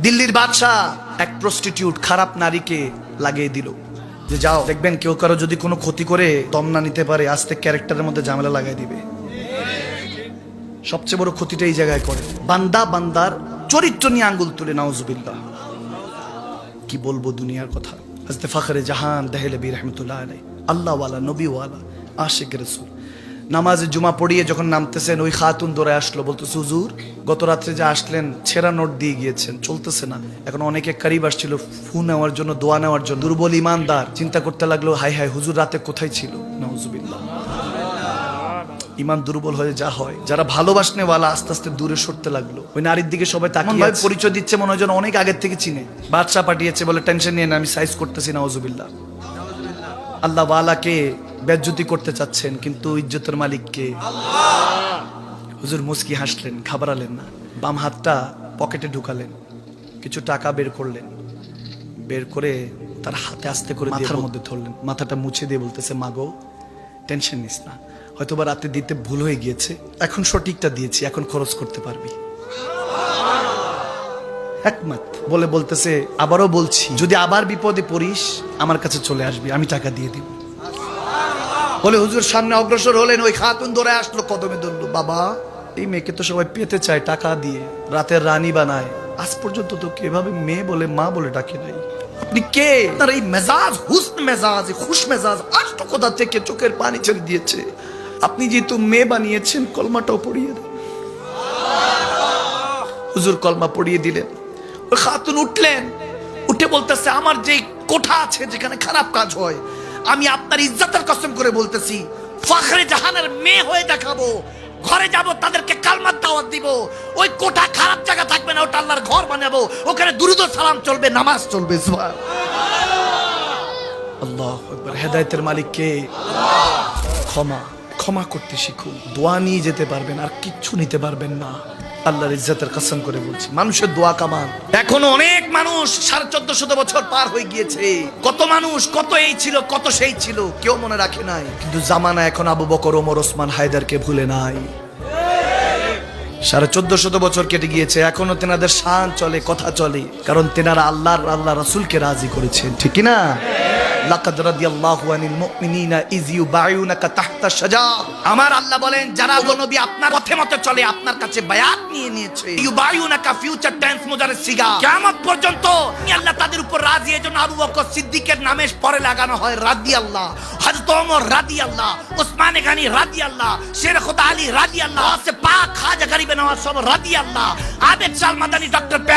দিল্লির বাদশাহ এক প্রস্টিটিউট খারাপ নারীকে লাগিয়ে দিল যে যাও, দেখবেন কেউ কারো যদি কোনো ক্ষতি করে দম না নিতে পারে আস্তে ক্যারেক্টারের মধ্যে ঝামেলা লাগাই দিবে। সবচেয়ে বড় ক্ষতিটা এই জায়গায় করে, বান্দা বান্দার চরিত্র নিয়ে আঙ্গুল তুলে। নাউজুবিল্লাহ। কি বলবো দুনিয়ার কথা। হযরত ফখরে জাহান দেহলভী রহমতুল্লাহ আলাইহি, আল্লাহওয়ালা, নবীওয়ালা, আশিক রাসূল, নামাজে জুমা পড়িয়ে যখন নামতেছেন ওই খাতুন দৌড়ে আসলো, বলতেছে হুজুর গত রাত্রে যে আসলেন ছেঁড়া নোট দিয়ে গিয়েছেন, চলতেছে না। এখন অনেকে কারিব আসছিল ফু নেওয়ার জন্য, দোয়া নেওয়ার জন্য। দুর্বল ইমানদার চিন্তা করতে লাগলো, হাই হাই হুজুর রাতে কোথায় ছিল। নাউজুবিল্লাহ। ইমান দুর্বল হয়ে যা হয়, যারা ভালোবাসনেওয়ালা আস্তে আস্তে দূরে সরতে লাগলো। ওই নারীর দিকে সবাই তাকিয়ে পরিচয় দিচ্ছে, মনে হয় যেন অনেক আগের থেকে চিনে। বাদশা পাঠিয়েছে বলে টেনশন নিয়ে না, আমি সাইজ করতেছি। নাউজুবিল্লাহ। আল্লাহ ওয়ালাকে বেজ্জতি করতে চাচ্ছেন, কিন্তু ইজ্জতের মালিককে আল্লাহ। হুজুর মুস্কি হাসলেন, ঘাবড়ালেন না। বাম হাতটা পকেটে ঢুকালেন, কিছু টাকা বের করলেন, বের করে তার হাতে আস্তে করে মাথার মধ্যে ধরলেন, মাথাটা মুছে দিয়ে বলতেছে, মাগো টেনশন নিস না, হয়তোবা রাতে দিতে ভুল হয়ে গিয়েছে, এখন সঠিকটা দিয়েছি, এখন খরচ করতে পারবি। একমত বলে বলতেছে, আবারও বলছি যদি আবার বিপদে পড়িস আমার কাছে চলে আসবি, আমি টাকা দিয়ে দিব। বলে হুজুর সামনে অগ্রসর হলেন, ওই খাতুন ধরে আসলো, কদমে ধরলো, বাবা এই মেয়েকে তো সবাই পেতে চায় টাকা দিয়ে, রাতের রানী বানায়, আজ পর্যন্ত তো এভাবে মেয়ে বলে মা বলে ডাকে নাই, আপনি কে? তার এই মেজাজ, হুসন মেজাজ, খুশ মেজাজ আজ তো কোথা থেকে চোখের পানি ছেড়ে দিয়েছে। আপনি যেহেতু মেয়ে বানিয়েছেন কলমাটাও পড়িয়ে দেন। হুজুর কলমা পড়িয়ে দিলেন। ওই খাতুন উঠলেন, উঠে বলতেছে, আমার যে কোঠা আছে যেখানে খারাপ কাজ হয়, আমি আপনার ইজ্জতের কসম করে বলতেছি, ফখরে জাহানের মেয়ে হয়ে দেখাবো, ঘরে যাব, তাদেরকে কালমার দাওয়াত দিব, ওই কোঠা খারাপ জায়গা থাকবে না, ওটা আল্লাহর ঘর বানাবো, ওখানে দুরূদ ও সালাম চলবে, নামাজ চলবে। আল্লাহু আকবার। হেদায়েতের মালিক কে? ক্ষমা, ক্ষমা করতে শিখুন। দোয়া নিয়ে যেতে পারবেন, আর কিচ্ছু নিতে পারবেন না। আল্লাহর ইজ্জতের কসম করে বলছি, মানুষের দোয়া কামান। এখনো অনেক মানুষ 1450 বছর পার হয়ে গিয়েছে, কত মানুষ কত এই ছিল, কত সেই ছিল, কেউ মনে রাখে নাই। কিন্তু জামানা এখন আবু বকর, ওমর, ওসমান, হায়দারকে ভুলে নাই। 1450 বছর কেটে গিয়েছে, এখনো তেনাদের শান চলে, কথা চলে, কারণ তেনারা আল্লাহ রাসূলকে রাজি করেছেন, ঠিক কি না? লাকাদ রাদিয়াল্লাহু আনিল মুমিনিনা ইয ইউবাইউনাকা তাহতা শাজারা। আমার আল্লাহ বলেন, যারা নবী আপনার পথে মতে চলে, আপনার কাছে বায়াত নিয়ে নিয়েছে, ইউবাইউনাকা ফিউচার টেন্স মুজারের সিগা, কিয়ামত পর্যন্ত আল্লাহ তাদের উপর রাজি। এজন্য আবু বকর সিদ্দিকের নামে পরে লাগানো হয় রাদিয়াল্লাহ, হযরত ওমর রাদিয়াল্লাহ, উসমান গনি রাদিয়াল্লাহ, শের খুদা আলী রাদিয়াল্লাহ, সে পাক খাজা গরিব নওয়াজ সব রাদিয়াল্লাহ, আবেদ শাহ মাদানী, ডক্টর